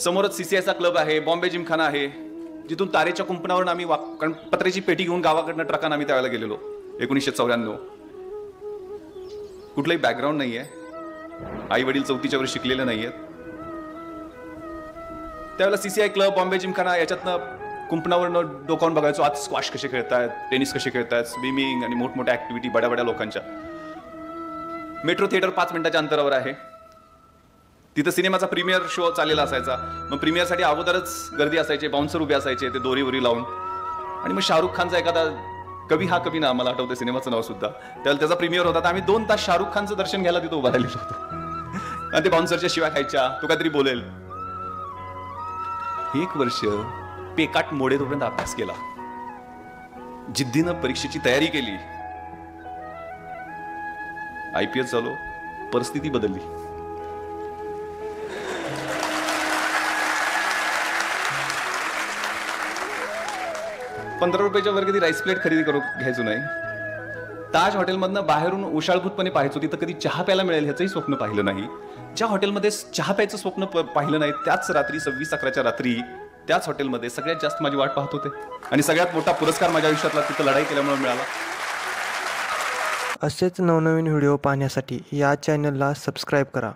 समोरच CCIचा क्लब आहे, बॉम्बे जिमखाना आहे, जिथून तारेच्या कुंपणावरून आम्ही कारण पत्र्याची पेटी घेऊन गावाकडनं ट्रकानं आम्ही त्यावेळेला गेलेलो 1994. कुठलंही बॅकग्राऊंड नाहीये, आई वडील 4थीच्या वर शिकलेले नाहीयेत. त्यावेळेला CCI क्लब, बॉम्बे जिमखाना याच्यातनं कुंपणावरनं डोकावून बघायचो आज स्क्वॉश कसे खेळतायत, टेनिस कसे खेळतायत, स्विमिंग आणि मोठमोठ्या ऍक्टिव्हिटी बड्या लोकांच्या. मेट्रो थिएटर 5 मिनिटाच्या अंतरावर आहे. तिथं सिनेमाचा प्रीमियर शो चाललेला असायचा. मग प्रीमियरसाठी अगोदरच गर्दी असायची, बाउन्सर उभे असायचे ते दोरी लावून. आणि मग शाहरुख खानचा एखादा कभी हा कभी ना, मला आठवतं सिनेमाचं नाव सुद्धा, त्याला त्याचा प्रीमियर होता. आम्ही 2 तास शाहरुख खानचं दर्शन घ्यायला तिथं उभा राहिलेलो होतो. आणि ते बाउन्सरच्या शिवाय खायच्या, तो काहीतरी बोलेल. 1 वर्ष पेकाट मोडे तोपर्यंत अभ्यास केला, जिद्दीनं परीक्षेची तयारी केली. IPS झालो, परिस्थिती बदलली. 15 रुपयाच्या वर कधी राईस प्लेट खरेदी करू घ्यायचो नाही. ताज हॉटेलमधनं बाहेरून उशाळभूतपणे पाहायचो, तिथं कधी चहा प्यायला मिळेल ह्याचंही स्वप्न पाहिलं नाही. ज्या हॉटेलमध्ये चहा प्यायचं स्वप्न पाहिलं नाही, त्याच रात्री 26/11च्या रात्री त्याच हॉटेलमध्ये सगळ्यात जास्त माझी वाट पाहत होते. आणि सगळ्यात मोठा पुरस्कार माझ्या आयुष्यातला तिथं लढाई केल्यामुळे मिळाला. असेच नवनवीन व्हिडिओ पाहण्यासाठी या चॅनलला सबस्क्राईब करा.